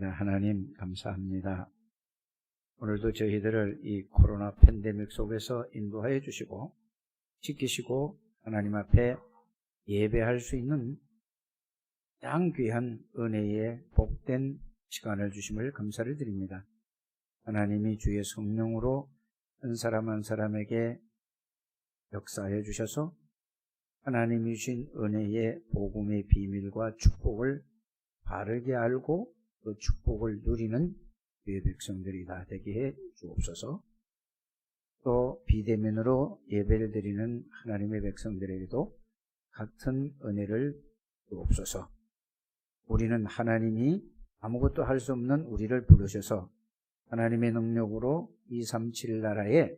하나님 감사합니다. 오늘도 저희들을 이 코로나 팬데믹 속에서 인도하여 주시고 지키시고 하나님 앞에 예배할 수 있는 가장 귀한 은혜의 복된 시간을 주심을 감사를 드립니다. 하나님이 주의 성령으로 한 사람 한 사람에게 역사하여 주셔서 하나님이 주신 은혜의 복음의 비밀과 축복을 바르게 알고 그 축복을 누리는 주의 백성들이 다 되게 해 주옵소서. 또 비대면으로 예배를 드리는 하나님의 백성들에게도 같은 은혜를 주옵소서. 우리는 하나님이 아무것도 할 수 없는 우리를 부르셔서 하나님의 능력으로 237 나라의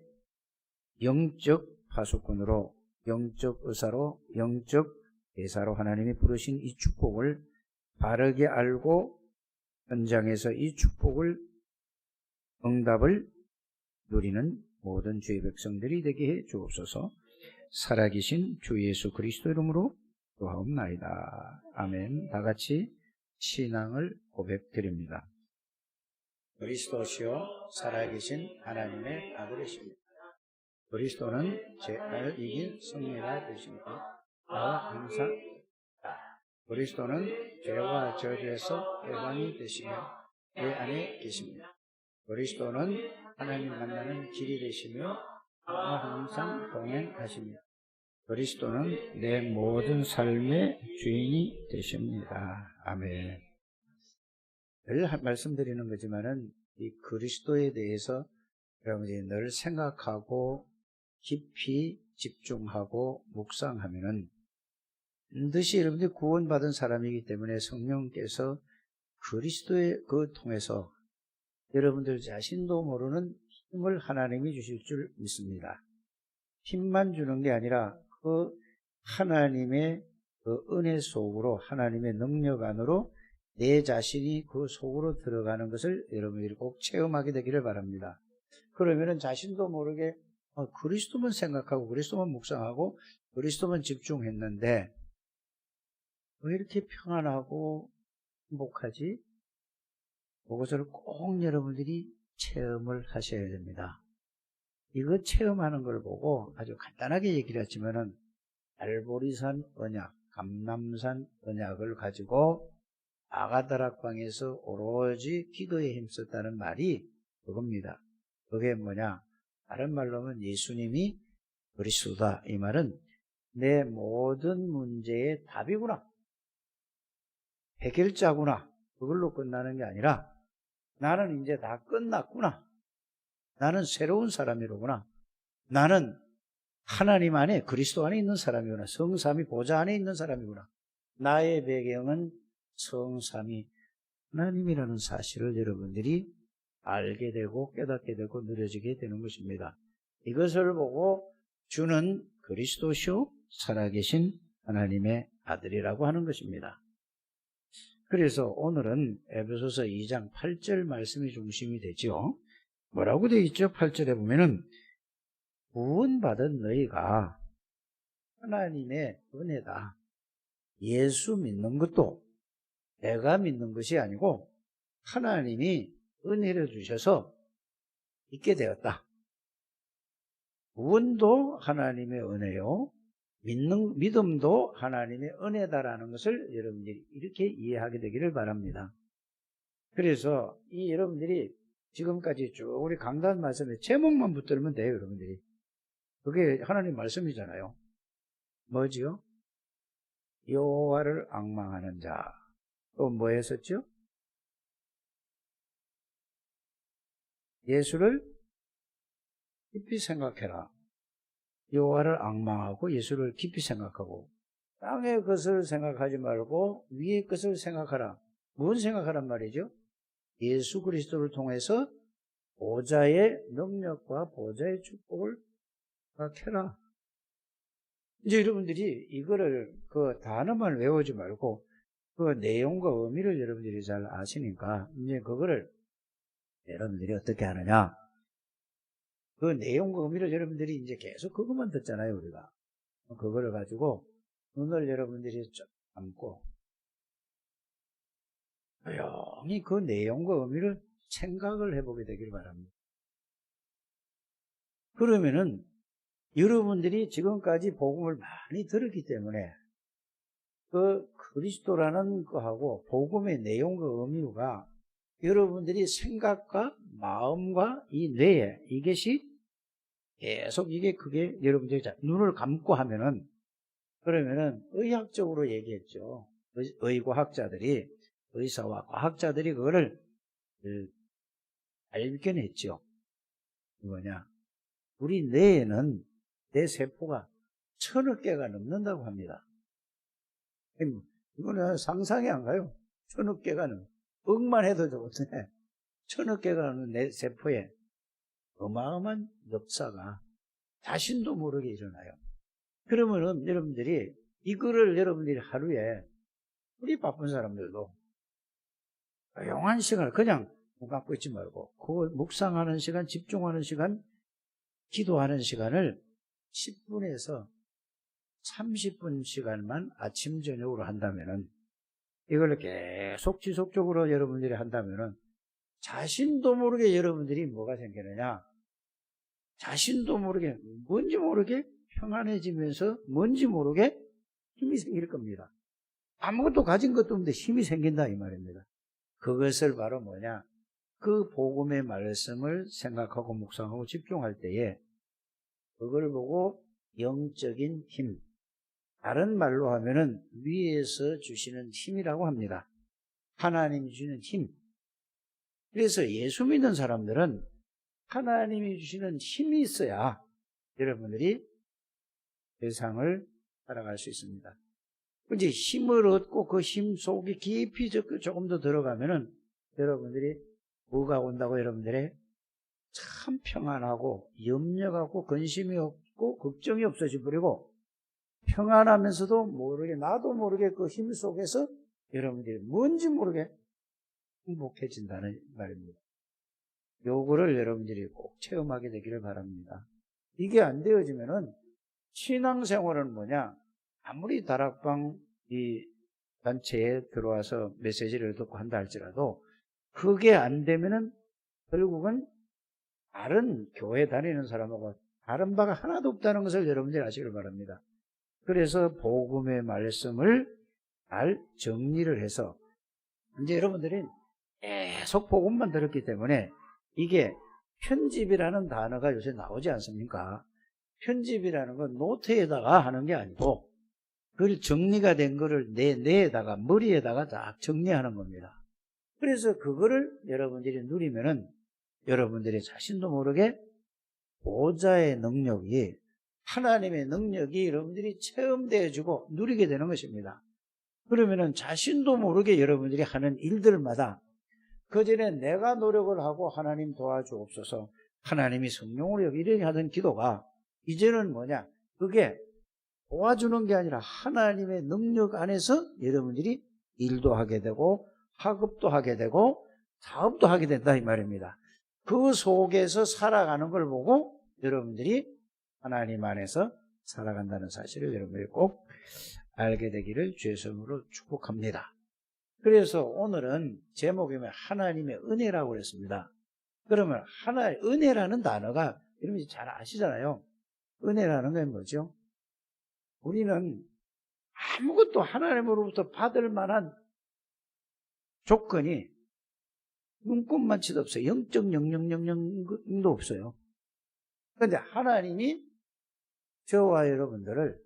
영적 파수꾼으로, 영적 의사로, 영적 대사로 하나님이 부르신 이 축복을 바르게 알고 현장에서 이 축복을 응답을 누리는 모든 주의 백성들이 되게 해 주옵소서. 살아계신 주 예수 그리스도 이름으로 기도하옵나이다. 아멘. 다 같이 신앙을 고백드립니다. 그리스도시요 살아계신 하나님의 아들이십니다. 그리스도는 죄를 이긴 승리가 되십니다. 나와 항상 그리스도는 죄와 저주에서 해방이 되시며 내 안에 계십니다. 그리스도는 하나님 만나는 길이 되시며 나와 항상 동행하십니다. 그리스도는 내 모든 삶의 주인이 되십니다. 아멘. 늘 말씀드리는 거지만은 이 그리스도에 대해서 여러분이 늘 생각하고 깊이 집중하고 묵상하면은 반드시 여러분들이 구원받은 사람이기 때문에 성령께서 그리스도의 그 통해서 여러분들 자신도 모르는 힘을 하나님이 주실 줄 믿습니다. 힘만 주는 게 아니라 그 하나님의 그 은혜 속으로, 하나님의 능력 안으로 내 자신이 그 속으로 들어가는 것을 여러분들이 꼭 체험하게 되기를 바랍니다. 그러면은 자신도 모르게 그리스도만 생각하고 그리스도만 묵상하고 그리스도만 집중했는데 왜 이렇게 평안하고 행복하지? 그것을 꼭 여러분들이 체험을 하셔야 됩니다. 이거 체험하는 걸 보고 아주 간단하게 얘기를 했지만은 알보리산 언약, 감람산 언약을 가지고 아가다락방에서 오로지 기도에 힘썼다는 말이 그겁니다. 그게 뭐냐? 다른 말로 하면 예수님이 그리스도다. 이 말은 내 모든 문제의 답이구나. 해결자구나. 그걸로 끝나는 게 아니라 나는 이제 다 끝났구나. 나는 새로운 사람이로구나. 나는 하나님 안에 그리스도 안에 있는 사람이구나. 성삼위 보좌 안에 있는 사람이구나. 나의 배경은 성삼위 하나님이라는 사실을 여러분들이 알게 되고 깨닫게 되고 누려지게 되는 것입니다. 이것을 보고 주는 그리스도시요 살아계신 하나님의 아들이라고 하는 것입니다. 그래서 오늘은 에베소서 2장 8절 말씀이 중심이 되죠. 뭐라고 되어 있죠? 8절에 보면은 구원받은 너희가 하나님의 은혜다. 예수 믿는 것도 내가 믿는 것이 아니고 하나님이 은혜를 주셔서 있게 되었다. 구원도 하나님의 은혜요. 믿음도 하나님의 은혜다라는 것을 여러분들이 이렇게 이해하게 되기를 바랍니다. 그래서 이 여러분들이 지금까지 쭉 우리 강단 말씀의 제목만 붙들면 돼요, 여러분들이. 그게 하나님 말씀이잖아요. 뭐지요? 여호와를 앙망하는 자. 또 뭐 했었죠? 예수를 깊이 생각해라. 여호와를 앙망하고 예수를 깊이 생각하고 땅의 것을 생각하지 말고 위의 것을 생각하라. 무슨 생각하란 말이죠? 예수 그리스도를 통해서 보좌의 능력과 보좌의 축복을 생각해라. 이제 여러분들이 이거를 그 단어만 외우지 말고 그 내용과 의미를 여러분들이 잘 아시니까 이제 그거를 여러분들이 어떻게 하느냐? 그 내용과 의미를 여러분들이 이제 계속 그것만 듣잖아요, 우리가. 그거를 가지고 눈을 여러분들이 쭉 감고 조용히 그 내용과 의미를 생각을 해보게 되길 바랍니다. 그러면은 여러분들이 지금까지 복음을 많이 들었기 때문에 그 그리스도라는 거하고 복음의 내용과 의미가 여러분들이 생각과 마음과 이 뇌에 이것이 계속 이게 그게 여러분들이 눈을 감고 하면은 그러면은 의학적으로 얘기했죠. 의과학자들이 의사와 과학자들이 그거를 발견했죠. 뭐냐? 우리 뇌에는 내 세포가 1000억 개가 넘는다고 합니다. 이거는 상상이 안 가요. 1000억 개가 넘는. 억만 해도 좋은데 1000억 개가 넘는 내 세포에 어마어마한 역사가 자신도 모르게 일어나요. 그러면은 여러분들이 이거를 여러분들이 하루에 우리 바쁜 사람들도 조용한 시간을 그냥 문 갖고 있지 말고 그걸 묵상하는 시간, 집중하는 시간, 기도하는 시간을 10분에서 30분 시간만 아침 저녁으로 한다면은 이걸 계속 지속적으로 여러분들이 한다면은 자신도 모르게 여러분들이 뭐가 생기느냐? 자신도 모르게 뭔지 모르게 평안해지면서 뭔지 모르게 힘이 생길 겁니다. 아무것도 가진 것도 없는데 힘이 생긴다 이 말입니다. 그것을 바로 뭐냐? 그 복음의 말씀을 생각하고 묵상하고 집중할 때에 그걸 보고 영적인 힘, 다른 말로 하면은 위에서 주시는 힘이라고 합니다. 하나님이 주시는 힘. 그래서 예수 믿는 사람들은 하나님이 주시는 힘이 있어야 여러분들이 세상을 살아갈 수 있습니다. 이제 힘을 얻고 그 힘 속에 깊이 조금 더 들어가면은 여러분들이 뭐가 온다고 여러분들의 참 평안하고 염려하고 근심이 없고 걱정이 없어져 버리고 평안하면서도 모르게 나도 모르게 그 힘 속에서 여러분들이 뭔지 모르게 행복해진다는 말입니다. 요거를 여러분들이 꼭 체험하게 되기를 바랍니다. 이게 안 되어지면은 신앙생활은 뭐냐? 아무리 다락방 이 단체에 들어와서 메시지를 듣고 한다 할지라도 그게 안 되면은 결국은 다른 교회 다니는 사람하고 다른 바가 하나도 없다는 것을 여러분들이 아시길 바랍니다. 그래서 복음의 말씀을 잘 정리를 해서 이제 여러분들이 계속 복음만 들었기 때문에 이게 편집이라는 단어가 요새 나오지 않습니까? 편집이라는 건 노트에다가 하는 게 아니고 그걸 정리가 된 거를 내 뇌에다가 머리에다가 딱 정리하는 겁니다. 그래서 그거를 여러분들이 누리면은 여러분들이 자신도 모르게 보좌의 능력이 하나님의 능력이 여러분들이 체험되어지고 누리게 되는 것입니다. 그러면은 자신도 모르게 여러분들이 하는 일들마다 그전에 내가 노력을 하고 하나님 도와주옵소서 하나님이 성령으로 이렇게 하던 기도가 이제는 뭐냐? 그게 도와주는 게 아니라 하나님의 능력 안에서 여러분들이 일도 하게 되고 학업도 하게 되고 사업도 하게 된다 이 말입니다. 그 속에서 살아가는 걸 보고 여러분들이 하나님 안에서 살아간다는 사실을 여러분들이 꼭 알게 되기를 주의 이름으로 축복합니다. 그래서 오늘은 제목이 하나님의 은혜라고 그랬습니다. 그러면 은혜라는 단어가 여러분이 잘 아시잖아요. 은혜라는 건 뭐죠? 우리는 아무것도 하나님으로부터 받을 만한 조건이 눈꼽만치도 없어요. 0.0000도 없어요. 그런데 하나님이 저와 여러분들을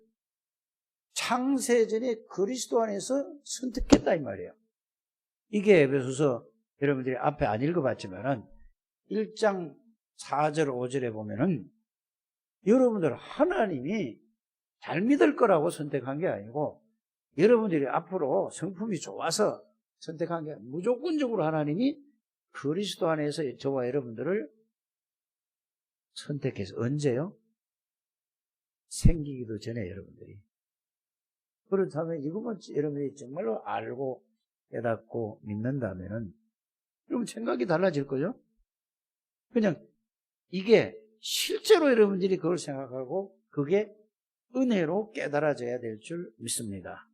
창세전에 그리스도 안에서 선택했다 이 말이에요. 이게 에베소서 여러분들이 앞에 안 읽어봤지만은 1장 4절 5절에 보면은 여러분들 하나님이 잘 믿을 거라고 선택한 게 아니고 여러분들이 앞으로 성품이 좋아서 선택한 게 무조건적으로 하나님이 그리스도 안에서 저와 여러분들을 선택해서 언제요? 생기기도 전에 여러분들이. 그렇다면 이것만 여러분들이 정말로 알고 깨닫고 믿는다면은 그럼 생각이 달라질 거죠? 그냥 이게 실제로 여러분들이 그걸 생각하고 그게 은혜로 깨달아져야 될 줄 믿습니다.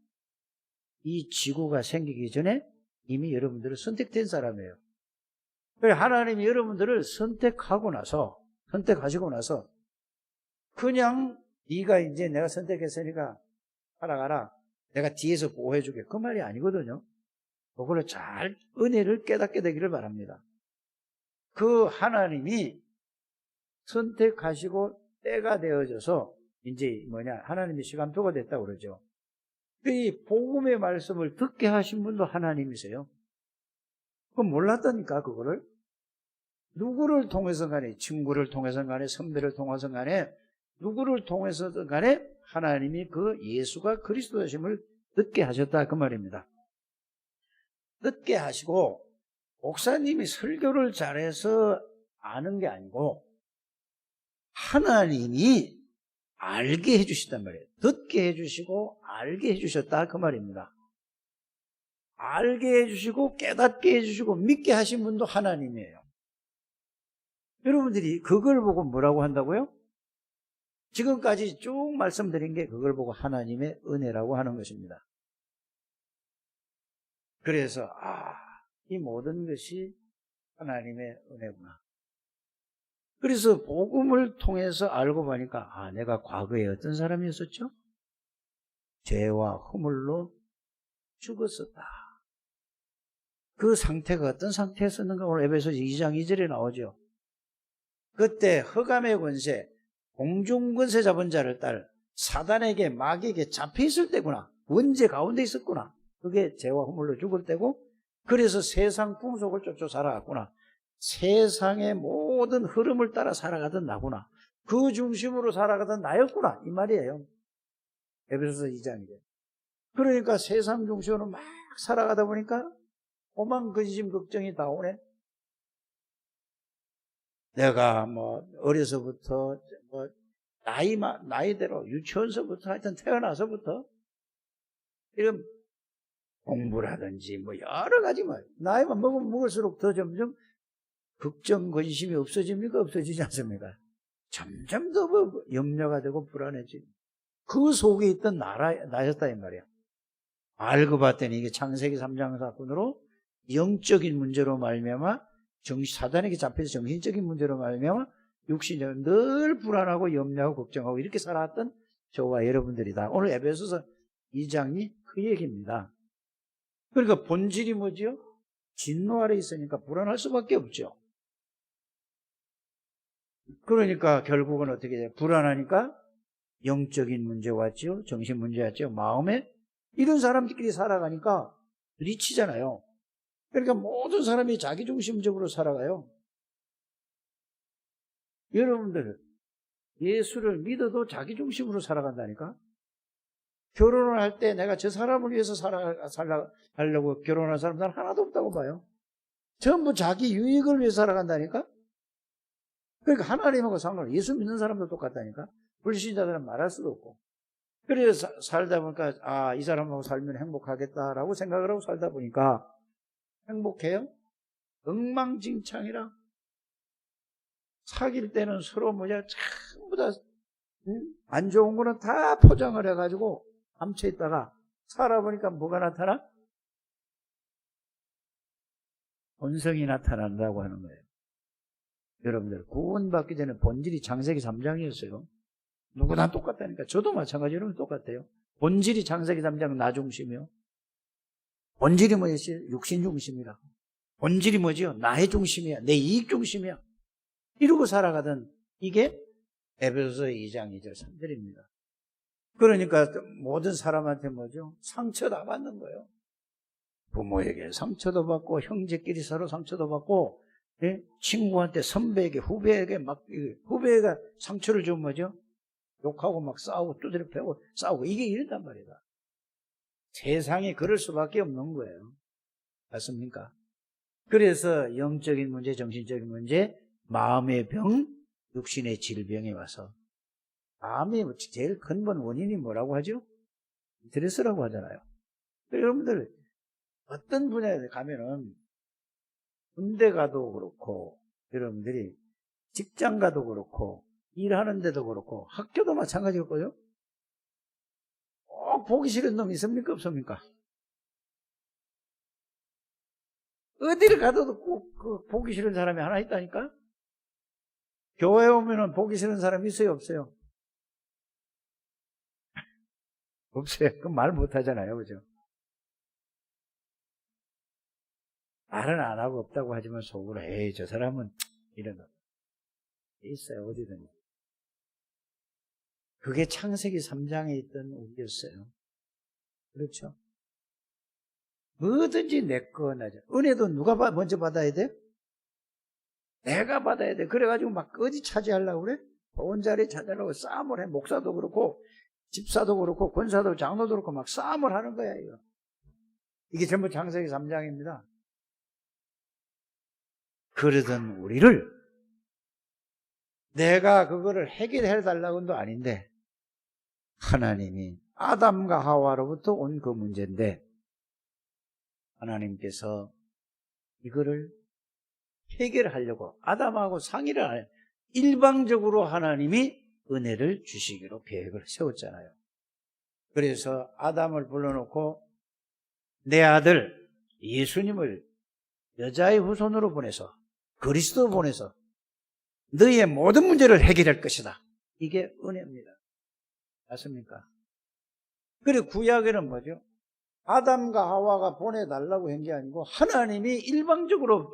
이 지구가 생기기 전에 이미 여러분들은 선택된 사람이에요. 그래 하나님이 여러분들을 선택하시고 나서 그냥 네가 이제 내가 선택했으니까 살아가라. 내가 뒤에서 보호해줄게. 그 말이 아니거든요. 그걸로 잘 은혜를 깨닫게 되기를 바랍니다. 그 하나님이 선택하시고 때가 되어져서 이제 하나님이 시간표가 됐다고 그러죠. 이 복음의 말씀을 듣게 하신 분도 하나님이세요. 그건 몰랐다니까 그거를. 누구를 통해서 간에 친구를 통해서 간에 선배를 통해서 간에 누구를 통해서든 간에 하나님이 그 예수가 그리스도이심을 듣게 하셨다 그 말입니다. 듣게 하시고 목사님이 설교를 잘해서 아는 게 아니고 하나님이 알게 해주시단 말이에요. 듣게 해주시고 알게 해주셨다 그 말입니다. 알게 해주시고 깨닫게 해주시고 믿게 하신 분도 하나님이에요. 여러분들이 그걸 보고 뭐라고 한다고요? 지금까지 쭉 말씀드린 게 그걸 보고 하나님의 은혜라고 하는 것입니다. 그래서 이 모든 것이 하나님의 은혜구나. 그래서 복음을 통해서 알고 보니까 내가 과거에 어떤 사람이었었죠? 죄와 허물로 죽었었다. 그 상태가 어떤 상태였었는가 오늘 에베소서 2장 2절에 나오죠. 그때 흑암의 권세, 공중 권세 잡은 자를 따라 사단에게 마귀에게 잡혀 있을 때구나. 원죄 가운데 있었구나. 그게 죄와 허물로 죽을 때고 그래서 세상 풍속을 쫓아 살아갔구나. 세상의 모든 흐름을 따라 살아가던 나구나. 그 중심으로 살아가던 나였구나. 이 말이에요. 에베소서 2장이죠. 그러니까 세상 중심으로 막 살아가다 보니까 오만 근심 걱정이 다 오네. 내가 어려서부터 나이대로 유치원서부터 하여튼 태어나서부터 이런 공부를 하든지 여러 가지 나이만 먹을수록 더 점점 걱정, 근심이 없어집니까? 없어지지 않습니까? 점점 더 염려가 되고 불안해지고 그 속에 있던 나였다 이 말이야. 알고 봤더니 이게 창세기 3장 사건으로 영적인 문제로 말미암아 사단에게 잡혀서 정신적인 문제로 말미암아 육신이 늘 불안하고 염려하고 걱정하고 이렇게 살아왔던 저와 여러분들이다. 오늘 에베소서 2장이 그 얘기입니다. 그러니까 본질이 뭐지요? 진노 아래 있으니까 불안할 수밖에 없죠. 그러니까 결국은 어떻게 돼요? 불안하니까 영적인 문제 왔죠. 정신 문제 왔죠. 마음에 이런 사람들끼리 살아가니까 부딪히잖아요. 그러니까 모든 사람이 자기중심적으로 살아가요. 여러분들 예수를 믿어도 자기중심으로 살아간다니까. 결혼을 할 때 내가 저 사람을 위해서 살려고 결혼한 사람들은 하나도 없다고 봐요. 전부 자기 유익을 위해서 살아간다니까. 그러니까 하나님하고 상관없이 예수 믿는 사람도 똑같다니까. 불신자들은 말할 수도 없고. 그래서 살다 보니까 이 사람하고 살면 행복하겠다라고 생각을 하고 살다 보니까 행복해요? 엉망진창이라. 사귈 때는 서로 전부 다 안 좋은 거는 다 포장을 해가지고 감춰있다가 살아보니까 뭐가 나타나? 본성이 나타난다고 하는 거예요. 여러분들 구원받기 전에 본질이 창세기 3장이었어요. 누구나 똑같다니까. 저도 마찬가지로 똑같아요. 본질이 창세기 3장 나 중심이요. 본질이 뭐였지? 육신 중심이라. 본질이 뭐지요? 나의 중심이야. 내 이익 중심이야. 이러고 살아가던 이게 에베소서 2장 2절 3절입니다. 그러니까 모든 사람한테 뭐죠? 상처 다 받는 거예요. 부모에게 상처도 받고 형제끼리 서로 상처도 받고 친구한테 선배에게 후배에게 후배가 상처를 주면 뭐죠? 욕하고 막 싸우고 두드려 패고 싸우고 이게 이런단 말이다. 세상에 그럴 수밖에 없는 거예요. 맞습니까? 그래서 영적인 문제, 정신적인 문제, 마음의 병, 육신의 질병에 와서 마음의 제일 근본 원인이 뭐라고 하죠? 스트레스라고 하잖아요. 여러분들 어떤 분야에 가면은 군대 가도 그렇고 여러분들이 직장 가도 그렇고 일하는 데도 그렇고 학교도 마찬가지였고요. 꼭 보기 싫은 놈 있습니까? 없습니까? 어디를 가도 꼭 보기 싫은 사람이 하나 있다니까? 교회 오면은 보기 싫은 사람이 있어요, 없어요? 없어요. 그럼 말 못하잖아요, 그죠? 말은 안 하고 없다고 하지만 속으로, 에이, 저 사람은 이런 거 있어요, 어디든. 그게 창세기 3장에 있던 우리였어요. 그렇죠? 뭐든지 내 거 나죠. 은혜도 누가 먼저 받아야 돼? 내가 받아야 돼. 그래가지고 막 어디 차지하려고 그래? 좋은 자리 찾으려고 싸움을 해. 목사도 그렇고, 집사도 그렇고, 권사도 장로도 그렇고, 막 싸움을 하는 거야, 이거. 이게 전부 창세기 3장입니다. 그러던 우리를 내가 그거를 해결해 달라고는 아닌데, 하나님이 아담과 하와로부터 온 그 문제인데, 하나님께서 이거를 해결하려고 아담하고 상의를 안 해요. 일방적으로 하나님이 은혜를 주시기로 계획을 세웠잖아요. 그래서 아담을 불러놓고 내 아들 예수님을 여자의 후손으로 보내서 그리스도 보내서 너희의 모든 문제를 해결할 것이다. 이게 은혜입니다. 맞습니까? 그리고 구약에는 뭐죠? 아담과 하와가 보내달라고 한 게 아니고 하나님이 일방적으로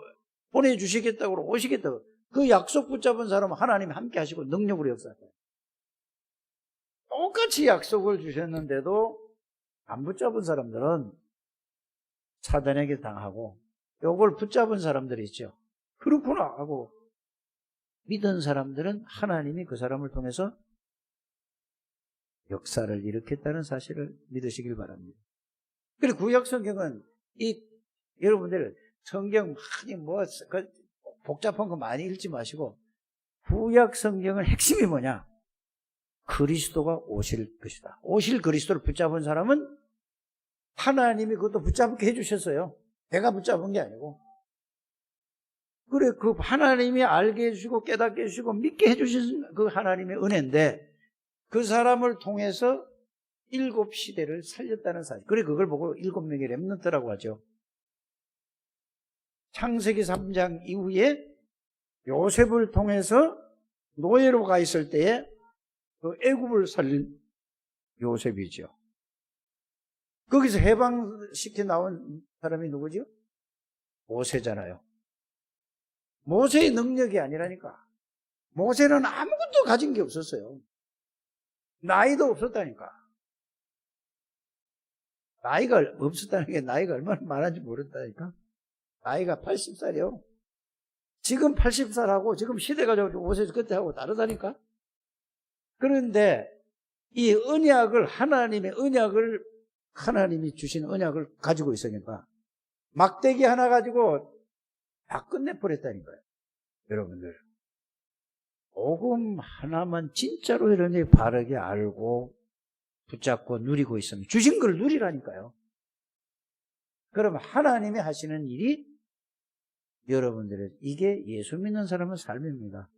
보내주시겠다고 오시겠다고. 그 약속 붙잡은 사람은 하나님이 함께 하시고 능력으로 역사해요. 똑같이 약속을 주셨는데도 안 붙잡은 사람들은 사단에게 당하고, 요걸 붙잡은 사람들이 있죠. 그렇구나 하고 믿은 사람들은 하나님이 그 사람을 통해서 역사를 일으켰다는 사실을 믿으시길 바랍니다. 그리고 구약 성경은 여러분들 성경 많이 복잡한 거 많이 읽지 마시고, 구약 성경의 핵심이 뭐냐? 그리스도가 오실 것이다. 오실 그리스도를 붙잡은 사람은 하나님이 그것도 붙잡게 해주셨어요. 내가 붙잡은 게 아니고. 그래, 그 하나님이 알게 해주시고 깨닫게 해주시고 믿게 해주신 그 하나님의 은혜인데, 그 사람을 통해서 7시대를 살렸다는 사실. 그래, 그걸 보고 7명의 렘넌트라고 하죠. 창세기 3장 이후에 요셉을 통해서 노예로 가 있을 때에 그 애굽을 살린 요셉이죠. 거기서 해방시켜 나온 사람이 누구죠? 모세잖아요. 모세의 능력이 아니라니까. 모세는 아무것도 가진 게 없었어요. 나이도 없었다니까. 나이가 없었다는 게 나이가 얼마나 많은지 모른다니까. 나이가 80살이요. 지금 80살하고 지금 시대가 좀 모세 그때하고 다르다니까. 그런데 이 언약을, 하나님이 주신 언약을 가지고 있으니까 막대기 하나 가지고 다 끝내버렸다니까요. 여러분들, 복음 하나만 진짜로 여러분이 바르게 알고 붙잡고 누리고 있으면 주신 걸 누리라니까요. 그럼 하나님이 하시는 일이 여러분들의, 이게 예수 믿는 사람의 삶입니다.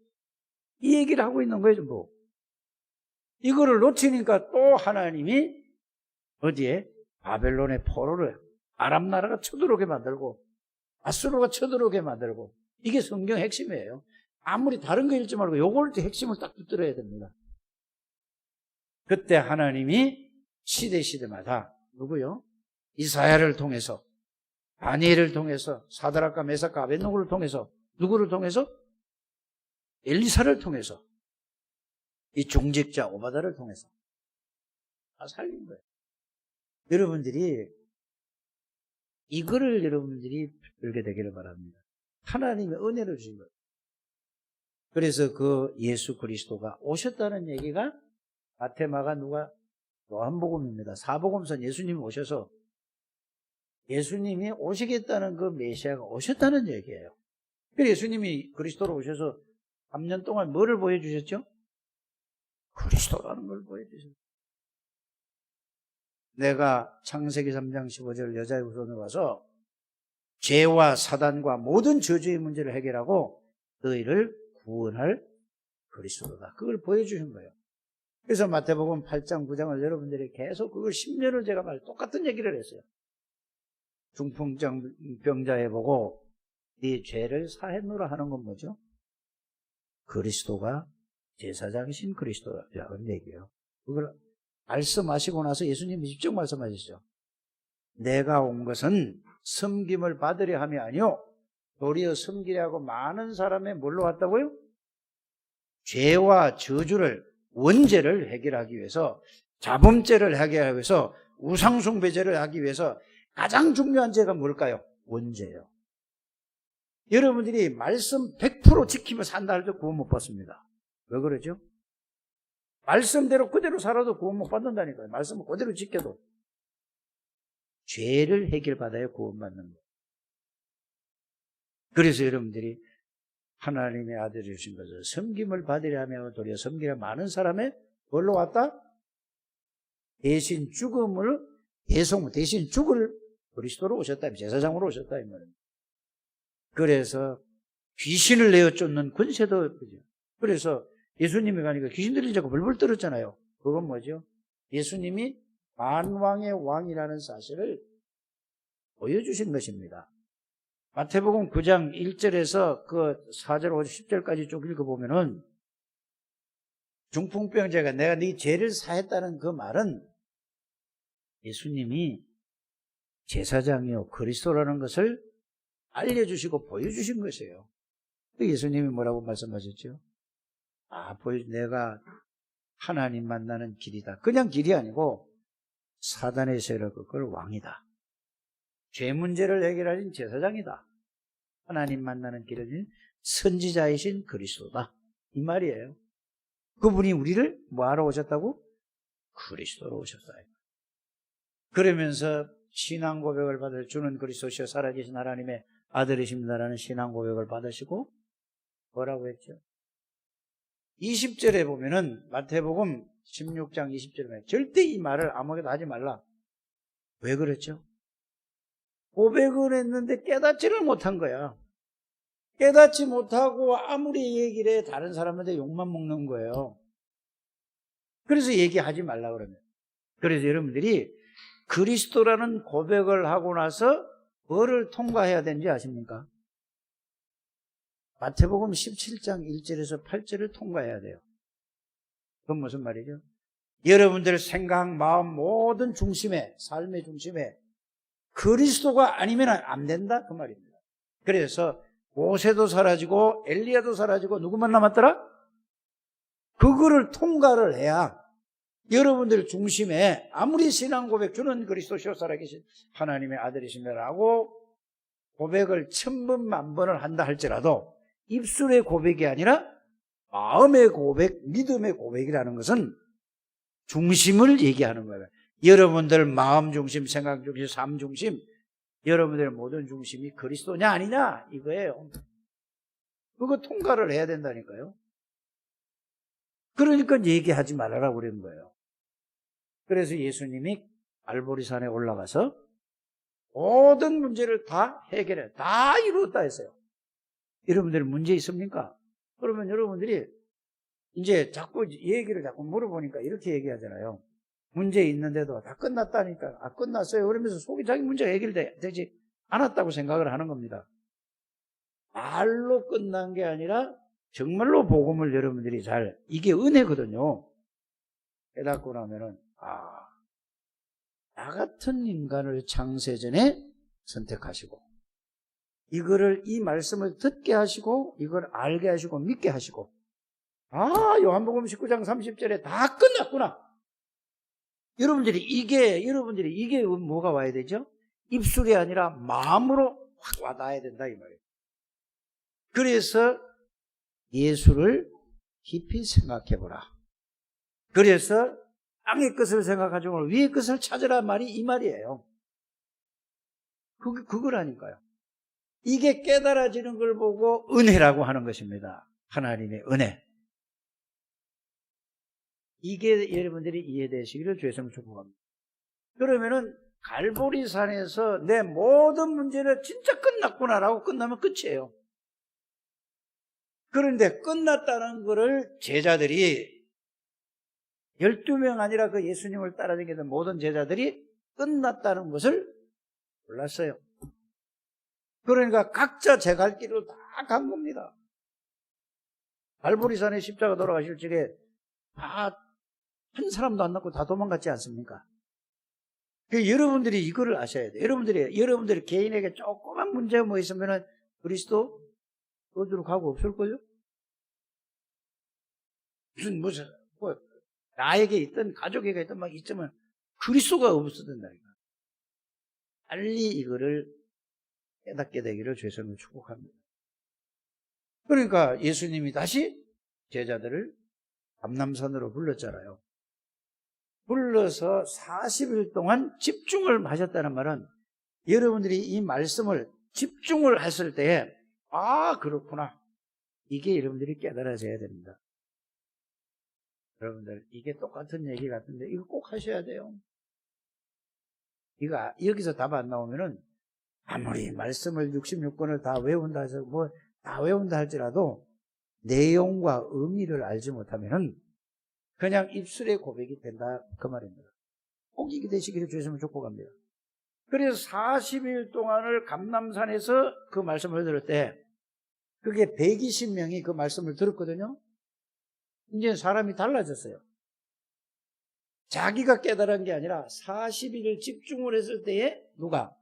이 얘기를 하고 있는 거예요, 전부. 이거를 놓치니까 또 하나님이 어디에? 바벨론의 포로를 아람 나라가 쳐들어오게 만들고 아수르가 쳐들어오게 만들고. 이게 성경 핵심이에요. 아무리 다른 거 읽지 말고 요걸 핵심을 딱 붙들어야 됩니다. 그때 하나님이 시대마다 누구요? 이사야를 통해서, 다니엘을 통해서, 사드락과 메삭과 아벳노고를 통해서, 누구를 통해서? 엘리사를 통해서, 이 중직자 오바다를 통해서 다 살린 거예요. 여러분들이 이거를 여러분들이 알게 되기를 바랍니다. 하나님의 은혜를 주신 거예요. 그래서 그 예수 그리스도가 오셨다는 얘기가 마태마가 누가? 요한복음입니다. 사복음서는 예수님이 오셔서 예수님이 오시겠다는 그 메시아가 오셨다는 얘기예요. 그래서 예수님이 그리스도로 오셔서 3년 동안 뭐를 보여주셨죠? 그리스도라는 걸 보여주셨어요. 내가 창세기 3장 15절 여자의 후손으로 와서 죄와 사단과 모든 저주의 문제를 해결하고 너희를 구원할 그리스도다. 그걸 보여주신 거예요. 그래서 마태복음 8장 9장을 여러분들이 계속 그걸 10년을 제가 똑같은 얘기를 했어요. 중풍병자에 보고 네 죄를 사했노라 하는 건 뭐죠? 그리스도가 제사장이신 그리스도라는 얘기예요. 그걸 말씀하시고 나서 예수님이 직접 말씀하셨죠. 내가 온 것은 섬김을 받으려 함이 아니요 도리어 섬기려 하고 많은 사람의 뭘로 왔다고요? 죄와 저주를, 원죄를 해결하기 위해서, 자범죄를 해결하기 위해서, 우상숭배죄를 하기 위해서 가장 중요한 죄가 뭘까요? 원죄예요. 여러분들이 말씀 100% 지키며 산다 할 때 구원 못 받습니다. 왜 그러죠? 말씀대로 그대로 살아도 구원 못 받는다니까요. 말씀을 그대로 지켜도. 죄를 해결받아야 구원받는 거예요. 그래서 여러분들이 하나님의 아들이 주신 것을 섬김을 받으려 하며 도리어 섬기려 많은 사람의 뭘로 왔다? 대신 죽음을 대신 죽을 그리스도로 오셨다. 제사장으로 오셨다. 이 말입니다. 그래서 귀신을 내어 쫓는 권세도 그죠. 그래서 예수님이 가니까 귀신들이 자꾸 벌벌 떨었잖아요. 그건 뭐죠? 예수님이 만왕의 왕이라는 사실을 보여주신 것입니다. 마태복음 9장 1절에서 그 4절, 5절, 10절까지 쭉 읽어보면은 중풍병자가 내가 네 죄를 사했다는 그 말은 예수님이 제사장이요 그리스도라는 것을 알려주시고 보여주신 것이에요. 예수님이 뭐라고 말씀하셨죠? 내가 하나님 만나는 길이다. 그냥 길이 아니고 사단의 세력을 꺾을 왕이다. 죄 문제를 해결하신 제사장이다. 하나님 만나는 길은 선지자이신 그리스도다. 이 말이에요. 그분이 우리를 뭐하러 오셨다고? 그리스도로 오셨다. 그러면서 신앙 고백을 받을 주는 그리스도시여 살아계신 하나님의 아들이십니다라는 신앙 고백을 받으시고 뭐라고 했죠? 20절에 보면은 마태복음 16장 20절에 보면 절대 이 말을 아무에게도 하지 말라. 왜 그랬죠? 고백을 했는데 깨닫지를 못한 거야. 깨닫지 못하고 아무리 얘기를 해 다른 사람한테 욕만 먹는 거예요. 그래서 얘기하지 말라 그러면. 그래서 여러분들이 그리스도라는 고백을 하고 나서 뭐를 통과해야 되는지 아십니까? 마태복음 17장 1절에서 8절을 통과해야 돼요. 그건 무슨 말이죠? 여러분들 생각, 마음 모든 중심에, 삶의 중심에 그리스도가 아니면 안 된다 그 말입니다. 그래서 모세도 사라지고 엘리야도 사라지고 누구만 남았더라? 그거를 통과를 해야 여러분들 중심에 아무리 신앙 고백 주는 그리스도시요 살아계신 하나님의 아들이시며라고 고백을 1000번 만번을 한다 할지라도 입술의 고백이 아니라 마음의 고백, 믿음의 고백이라는 것은 중심을 얘기하는 거예요. 여러분들 마음 중심, 생각 중심, 삶 중심, 여러분들 모든 중심이 그리스도냐 아니냐 이거예요. 그거 통과를 해야 된다니까요. 그러니까 얘기하지 말아라 그런 거예요. 그래서 예수님이 알보리산에 올라가서 모든 문제를 다 해결해, 다 이루었다 했어요. 여러분들 문제 있습니까? 그러면 여러분들이 이제 자꾸 얘기를 자꾸 물어보니까 이렇게 얘기하잖아요. 문제 있는데도 다 끝났다니까. 끝났어요. 그러면서 속이 자기 문제가 해결되지 않았다고 생각을 하는 겁니다. 말로 끝난 게 아니라 정말로 복음을 여러분들이 이게 은혜거든요. 깨닫고 나면은, 나 같은 인간을 창세전에 선택하시고, 이 말씀을 듣게 하시고, 이걸 알게 하시고, 믿게 하시고, 요한복음 19장 30절에 다 끝났구나. 여러분들이 이게 뭐가 와야 되죠? 입술이 아니라 마음으로 확 와닿아야 된다, 이 말이에요. 그래서 예수를 깊이 생각해 보라. 그래서 땅의 것을 생각하지 말고 위의 것을 찾으라 말이 이 말이에요. 그거라니까요. 이게 깨달아지는 걸 보고 은혜라고 하는 것입니다. 하나님의 은혜. 이게 여러분들이 이해되시기를 주의 이름으로 축복합니다. 그러면은 갈보리산에서 내 모든 문제는 진짜 끝났구나라고 끝나면 끝이에요. 그런데 끝났다는 것을 제자들이 12명 아니라 그 예수님을 따라다니던 모든 제자들이 끝났다는 것을 몰랐어요. 그러니까 각자 제 갈 길로 다 간 겁니다. 갈보리산에 십자가 돌아가실 적에 다 한 사람도 안 남고 다 도망갔지 않습니까? 여러분들이 이거를 아셔야 돼요. 여러분들이 개인에게 조그만 문제가 뭐 있으면은 그리스도 어디로 가고 없을걸요? 무슨 뭐 나에게 있든 가족에게 있든 막 있지만 그리스도가 없어진다니까. 빨리 이거를 깨닫게 되기를 주님을 축복합니다. 그러니까 예수님이 다시 제자들을 감람산으로 불렀잖아요. 불러서 40일 동안 집중을 하셨다는 말은 여러분들이 이 말씀을 집중을 했을 때에 아 그렇구나 이게 여러분들이 깨달아져야 됩니다. 여러분들 이게 똑같은 얘기 같은데 이거 꼭 하셔야 돼요. 이거 여기서 답 안 나오면은 아무리 말씀을 66권을 다 외운다 해서 뭐 다 외운다 할지라도 내용과 의미를 알지 못하면은 그냥 입술의 고백이 된다 그 말입니다. 꼭 이게 되시기를 주시면 축복합니다. 그래서 40일 동안을 감람산에서 그 말씀을 들을 때 그게 120명이 그 말씀을 들었거든요. 이제 사람이 달라졌어요. 자기가 깨달은 게 아니라 40일을 집중을 했을 때에 누가?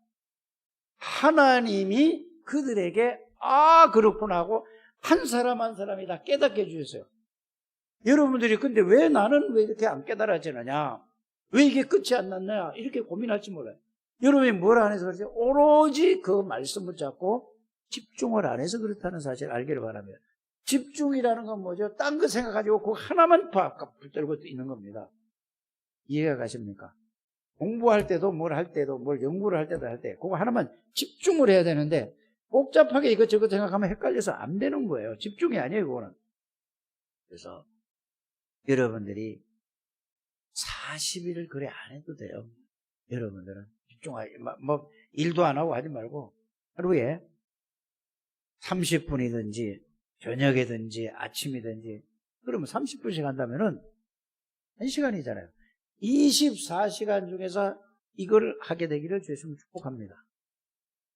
하나님이 그들에게 아 그렇구나 하고 한 사람 한 사람이 다 깨닫게 해주셨어요. 여러분들이 근데 왜 나는 왜 이렇게 안 깨달아지느냐, 왜 이게 끝이 안 났냐 이렇게 고민할지 몰라요. 여러분이 뭘 안 해서 그렇지? 오로지 그 말씀을 잡고 집중을 안 해서 그렇다는 사실을 알기를 바랍니다. 집중이라는 건 뭐죠? 딴 거 생각하지고 그거 하나만 붙들고 있는 겁니다. 이해가 가십니까? 공부할 때도 뭘 할 때도 뭘 연구를 할 때도 할 때 그거 하나만 집중을 해야 되는데 복잡하게 이것저것 생각하면 헷갈려서 안 되는 거예요. 집중이 아니에요 그거는. 그래서 여러분들이 40일을 그래 안 해도 돼요. 여러분들은 집중하기 뭐 일도 안 하고 하지 말고 하루에 30분이든지 저녁이든지 아침이든지 그러면 30분씩 한다면은 1시간이잖아요. 24시간 중에서 이걸 하게 되기를 주시면 축복합니다.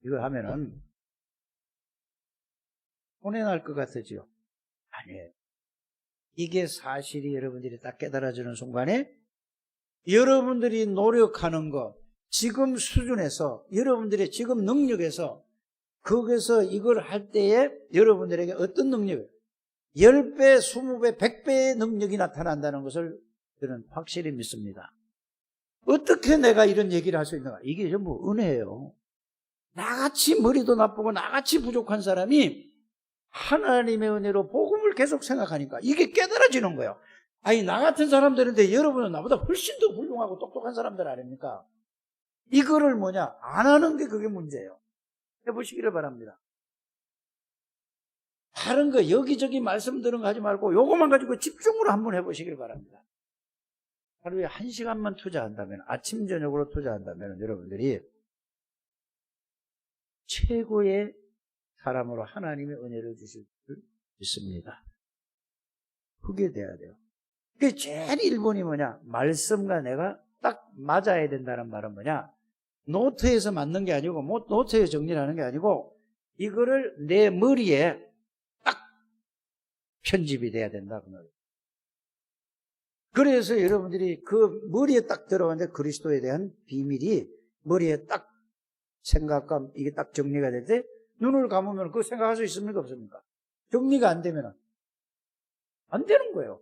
이걸 하면은 혼내날 것 같으지요? 아니에요. 이게 사실이 여러분들이 딱 깨달아지는 순간에 여러분들이 노력하는 거 지금 수준에서 여러분들의 지금 능력에서 거기서 이걸 할 때에 여러분들에게 어떤 능력이에요? 10배, 20배, 100배의 능력이 나타난다는 것을 저는 확실히 믿습니다. 어떻게 내가 이런 얘기를 할 수 있는가? 이게 전부 은혜예요. 나같이 머리도 나쁘고 나같이 부족한 사람이 하나님의 은혜로 복음을 계속 생각하니까 이게 깨달아지는 거예요. 아니 나 같은 사람들인데 여러분은 나보다 훨씬 더 훌륭하고 똑똑한 사람들 아닙니까? 이거를 뭐냐? 안 하는 게 그게 문제예요. 해보시기를 바랍니다. 다른 거 여기저기 말씀 들은 거 하지 말고 요거만 가지고 집중으로 한번 해보시길 바랍니다. 하루에 1시간만 투자한다면, 아침 저녁으로 투자한다면 여러분들이 최고의 사람으로 하나님의 은혜를 주실 줄 믿습니다. 그게 돼야 돼요. 그게 제일 1번이 뭐냐? 말씀과 내가 딱 맞아야 된다는 말은 뭐냐? 노트에서 맞는 게 아니고 노트에서 정리를 하는 게 아니고 이거를 내 머리에 딱 편집이 돼야 된다. 그래서 여러분들이 그 머리에 딱 들어가는데 그리스도에 대한 비밀이 머리에 딱 생각감 이게 딱 정리가 될 때 눈을 감으면 그거 생각할 수 있습니까? 없습니까? 정리가 안 되면 안 되는 거예요.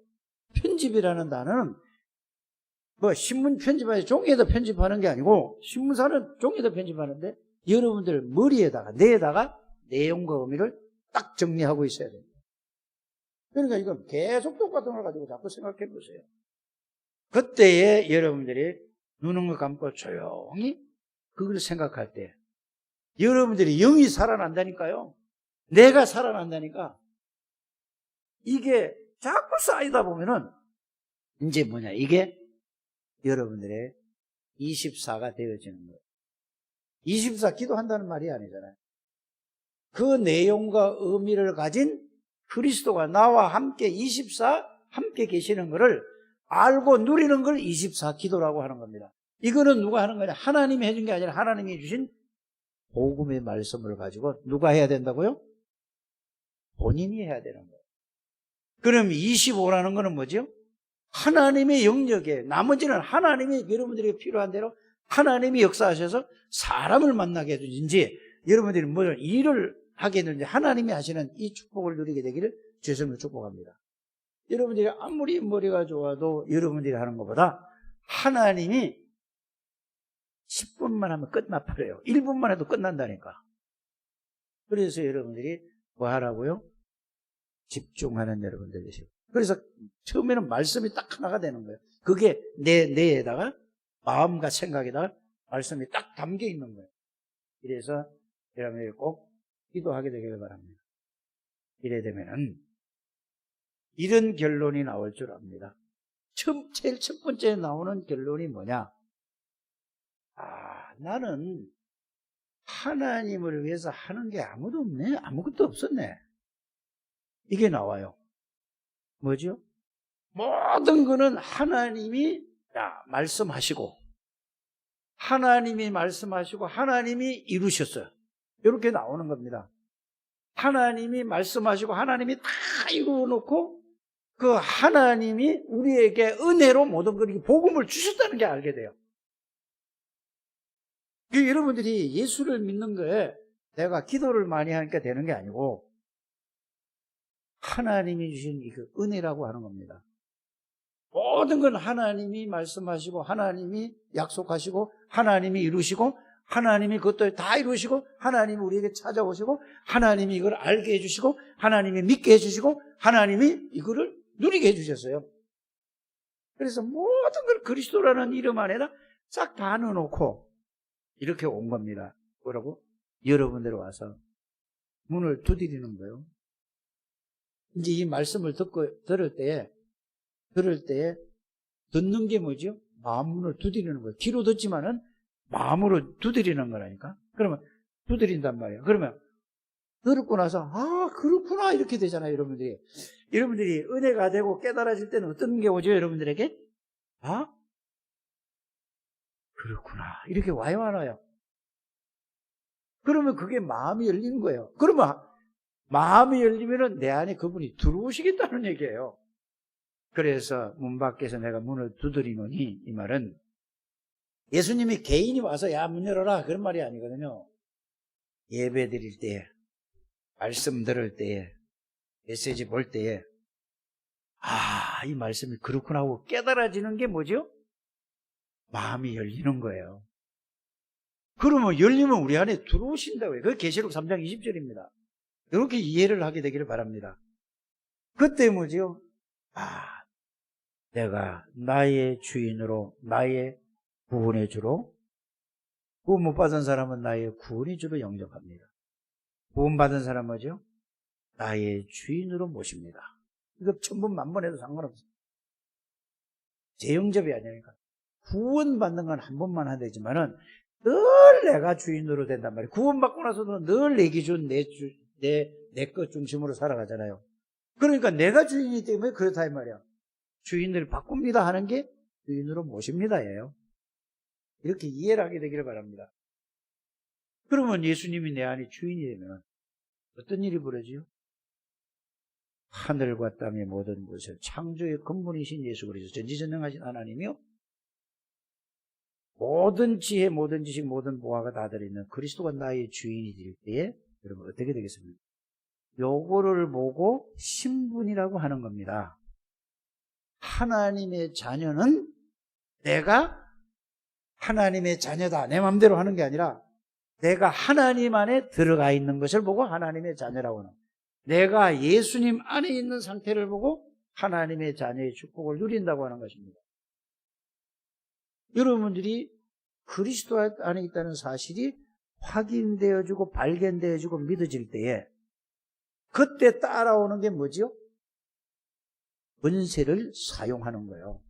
편집이라는 단어는 뭐 신문 편집하는 종이에다 편집하는 게 아니고 신문사는 종이에다 편집하는데 여러분들 머리에다가 뇌에다가 내용과 의미를 딱 정리하고 있어야 됩니다. 그러니까 이건 계속 똑같은 걸 가지고 자꾸 생각해 보세요. 그때에 여러분들이 눈을 감고 조용히 그걸 생각할 때 여러분들이 영이 살아난다니까요. 내가 살아난다니까. 이게 자꾸 쌓이다 보면은 이제 뭐냐, 이게 여러분들의 24가 되어지는 거예요. 24 기도한다는 말이 아니잖아요. 그 내용과 의미를 가진 그리스도가 나와 함께 24 함께 계시는 것을 알고 누리는 걸 24 기도라고 하는 겁니다. 이거는 누가 하는 거냐? 하나님이 해준 게 아니라 하나님이 주신 복음의 말씀을 가지고 누가 해야 된다고요? 본인이 해야 되는 거예요. 그럼 25라는 거는 뭐죠? 하나님의 영역에, 나머지는 하나님이 여러분들에게 필요한 대로 하나님이 역사하셔서 사람을 만나게 해주든지 여러분들이 뭐 일을 하게 되는지 하나님이 하시는 이 축복을 누리게 되기를 주님을 축복합니다. 여러분들이 아무리 머리가 좋아도 여러분들이 하는 것보다 하나님이 10분만 하면 끝나버려요. 1분만 해도 끝난다니까. 그래서 여러분들이 뭐 하라고요? 집중하는 여러분들 되시고. 그래서 처음에는 말씀이 딱 하나가 되는 거예요. 그게 뇌에다가 마음과 생각에다가 말씀이 딱 담겨 있는 거예요. 그래서 여러분들이 꼭 기도하게 되길 바랍니다. 이래 되면은 이런 결론이 나올 줄 압니다. 제일 첫 번째 나오는 결론이 뭐냐? 나는 하나님을 위해서 하는 게 아무도 없네? 아무것도 없었네. 이게 나와요. 뭐죠? 모든 거는 하나님이 말씀하시고 하나님이 말씀하시고 하나님이 이루셨어요. 이렇게 나오는 겁니다. 하나님이 말씀하시고 하나님이 다 이루어놓고 그 하나님이 우리에게 은혜로 모든 걸 복음을 주셨다는 게 알게 돼요. 여러분들이 예수를 믿는 거에 내가 기도를 많이 하니까 되는 게 아니고 하나님이 주신 그 은혜라고 하는 겁니다. 모든 건 하나님이 말씀하시고 하나님이 약속하시고 하나님이 이루시고 하나님이 그것도 다 이루시고 하나님이 우리에게 찾아오시고 하나님이 이걸 알게 해주시고 하나님이 믿게 해주시고 하나님이 이거를 누리게 해주셨어요. 그래서 모든 걸 그리스도라는 이름 안에다 싹 다 넣어놓고 이렇게 온 겁니다. 뭐라고? 여러분들 와서 문을 두드리는 거예요. 이제 이 말씀을 들을 때에 듣는 게 뭐죠? 마음문을 두드리는 거예요. 귀로 듣지만은 마음으로 두드리는 거라니까. 그러면 두드린단 말이에요. 그러면 듣고 나서 그렇구나 이렇게 되잖아요. 여러분들이 은혜가 되고 깨달아질 때는 어떤 게 오죠? 여러분들에게 그렇구나 이렇게 와요 안 와요? 그러면 그게 마음이 열리는 거예요. 그러면 마음이 열리면은 내 안에 그분이 들어오시겠다는 얘기예요. 그래서 문 밖에서 내가 문을 두드리노니 이 말은 예수님이 개인이 와서 야 문 열어라 그런 말이 아니거든요. 예배 드릴 때에 말씀 들을 때에 메시지 볼 때에 이 말씀이 그렇구나 하고 깨달아지는 게 뭐죠? 마음이 열리는 거예요. 그러면 열리면 우리 안에 들어오신다고요. 그게 계시록 3장 20절입니다. 이렇게 이해를 하게 되기를 바랍니다. 그때 뭐죠? 내가 나의 주인으로 나의 구원의 주로 구원 못 받은 사람은 나의 구원의 주로 영접합니다. 구원 받은 사람은 뭐죠? 나의 주인으로 모십니다. 이거 천번 만번 해도 상관없어요. 재영접이 아니니까. 구원 받는 건 한 번만 하면 되지만은 늘 내가 주인으로 된단 말이에요. 구원 받고 나서도 늘 내 기준, 내 것 중심으로 살아가잖아요. 그러니까 내가 주인이기 때문에 그렇다 이 말이야. 주인을 바꿉니다 하는 게 주인으로 모십니다예요. 이렇게 이해를 하게 되기를 바랍니다. 그러면 예수님이 내 안에 주인이 되면 어떤 일이 벌어지요? 하늘과 땅의 모든 것을 창조의 근본이신 예수 그리스도 전지전능하신 하나님이요 모든 지혜, 모든 지식, 모든 보화가 다 들어있는 그리스도가 나의 주인이 될 때에 여러분 어떻게 되겠습니까? 요거를 보고 신분이라고 하는 겁니다. 하나님의 자녀는 내가 하나님의 자녀다. 내 마음대로 하는 게 아니라 내가 하나님 안에 들어가 있는 것을 보고 하나님의 자녀라고 하는 거예요. 내가 예수님 안에 있는 상태를 보고 하나님의 자녀의 축복을 누린다고 하는 것입니다. 여러분들이 그리스도 안에 있다는 사실이 확인되어지고 발견되어지고 믿어질 때에 그때 따라오는 게 뭐죠? 은혜를 사용하는 거예요.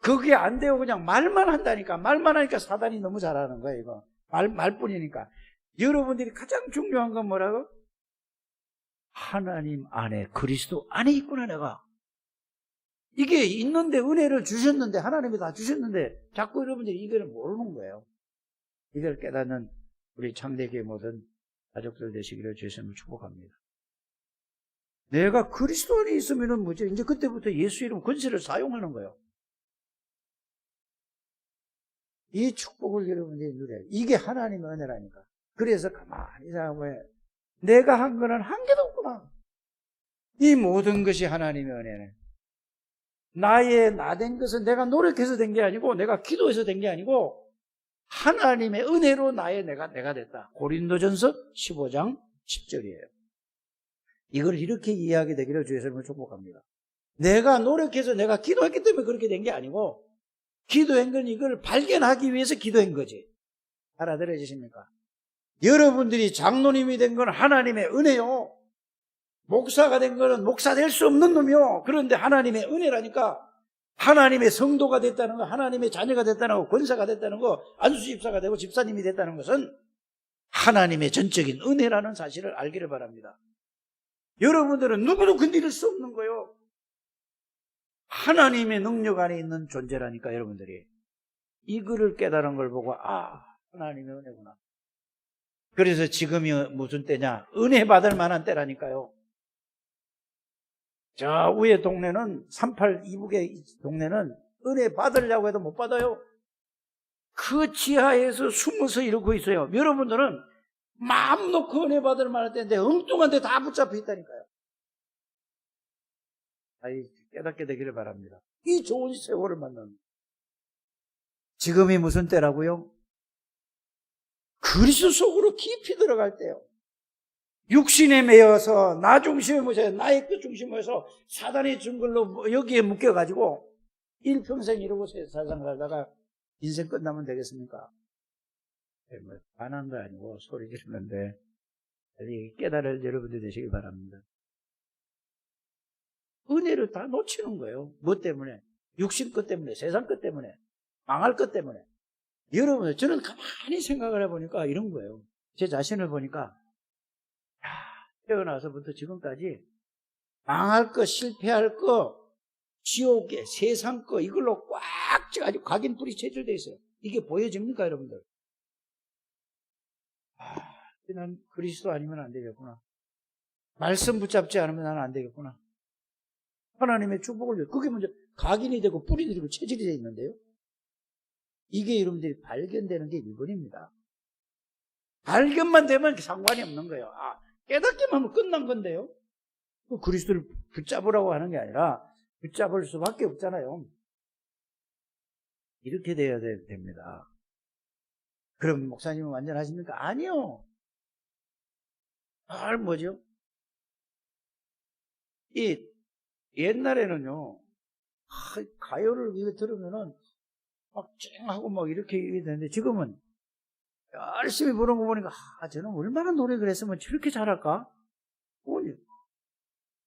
그게 안 되고 그냥 말만 한다니까. 말만 하니까 사단이 너무 잘하는 거예요. 이거 말뿐이니까. 여러분들이 가장 중요한 건 뭐라고? 하나님 안에 그리스도 안에 있구나 내가. 이게 있는데 은혜를 주셨는데 하나님이 다 주셨는데 자꾸 여러분들이 이걸 모르는 거예요. 이걸 깨닫는 우리 창대교회 모든 가족들 되시기를 주님을 축복합니다. 내가 그리스도 안에 있으면은 뭐죠? 이제 그때부터 예수 이름 권세를 사용하는 거예요. 이 축복을 여러분들이 누려요. 이게 하나님의 은혜라니까. 그래서 가만히 생각해. 내가 한 거는 한 개도 없구나. 이 모든 것이 하나님의 은혜네. 나 된 것은 내가 노력해서 된 게 아니고, 내가 기도해서 된 게 아니고, 하나님의 은혜로 내가 됐다. 고린도전서 15장 10절이에요. 이걸 이렇게 이해하게 되기를 주의 이름으로 축복합니다. 내가 노력해서 내가 기도했기 때문에 그렇게 된 게 아니고, 기도한 건 이걸 발견하기 위해서 기도한 거지. 알아들어지십니까? 여러분들이 장로님이 된 건 하나님의 은혜요. 목사가 된 거는 목사 될 수 없는 놈이요. 그런데 하나님의 은혜라니까. 하나님의 성도가 됐다는 거, 하나님의 자녀가 됐다는 거, 권사가 됐다는 거, 안수집사가 되고 집사님이 됐다는 것은 하나님의 전적인 은혜라는 사실을 알기를 바랍니다. 여러분들은 누구도 건드릴 수 없는 거예요. 하나님의 능력 안에 있는 존재라니까. 여러분들이 이거를 깨달은 걸 보고 하나님의 은혜구나. 그래서 지금이 무슨 때냐? 은혜 받을 만한 때라니까요. 저 위에 동네는 38 이북의 동네는 은혜 받으려고 해도 못 받아요. 그 지하에서 숨어서 이러고 있어요. 여러분들은 마음 놓고 은혜 받을 만할 때인데 엉뚱한 데 다 붙잡혀 있다니까요. 깨닫게 되기를 바랍니다. 이 좋은 세월을 만나는 지금이 무슨 때라고요? 그리스도 속으로 깊이 들어갈 때요. 육신에 매여서 나 중심에 모셔서 나의 그 중심에 모여서 사단이 준 걸로 여기에 묶여가지고 일평생 이러고 세상 살다가 인생 끝나면 되겠습니까? 반한 거 아니고 소리 지르는데 깨달을 여러분들 되시기 바랍니다. 은혜를 다 놓치는 거예요. 뭐 때문에? 육신 것 때문에, 세상 것 때문에, 망할 것 때문에. 여러분, 저는 가만히 생각을 해보니까 이런 거예요. 제 자신을 보니까 태어나서부터 지금까지 망할 거, 실패할 거, 지옥의 세상 거 이걸로 꽉 찌가지고 각인불이 체질되어 있어요. 이게 보여집니까, 여러분들? 난 그리스도 아니면 안 되겠구나. 말씀 붙잡지 않으면 나는 안 되겠구나. 하나님의 축복을 위해 그게 먼저 각인이 되고 뿌리 들이고 체질이 되어 있는데요. 이게 여러분들이 발견되는 게 1번입니다. 발견만 되면 상관이 없는 거예요. 깨닫기만 하면 끝난 건데요. 그리스도를 붙잡으라고 하는 게 아니라 붙잡을 수밖에 없잖아요. 이렇게 돼야 됩니다. 그럼 목사님은 완전하십니까? 아니요. 뭐죠? 옛날에는요, 가요를 이거 들으면은 막 쨍하고 막 이렇게 되는데 지금은 열심히 부르는 거 보니까 저는 얼마나 노력을 했으면 저렇게 잘할까?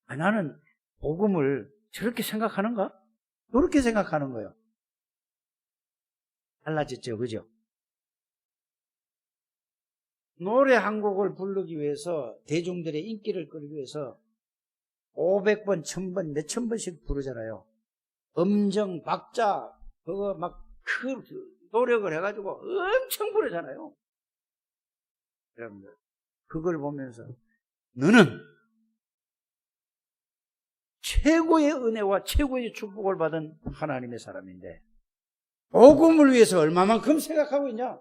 나는 복음을 저렇게 생각하는가? 그렇게 생각하는 거예요. 달라졌죠, 그죠? 노래 한 곡을 부르기 위해서 대중들의 인기를 끌기 위해서 500번, 1000번, 몇천 번씩 부르잖아요. 음정, 박자 그거 막 노력을 해가지고 엄청 부르잖아요. 여러분들 그걸 보면서 너는 최고의 은혜와 최고의 축복을 받은 하나님의 사람인데 복음을 위해서 얼마만큼 생각하고 있냐?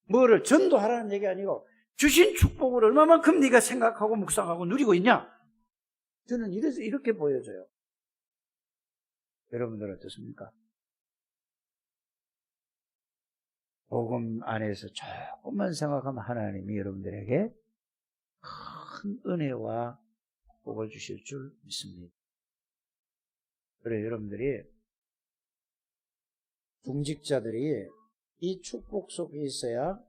뭐를 전도하라는 얘기 아니고 주신 축복을 얼마만큼 네가 생각하고 묵상하고 누리고 있냐? 저는 이렇게 보여져요. 여러분들 어떻습니까? 복음 안에서 조금만 생각하면 하나님이 여러분들에게 큰 은혜와 복을 주실 줄 믿습니다. 그래 여러분들이 중직자들이 이 축복 속에 있어야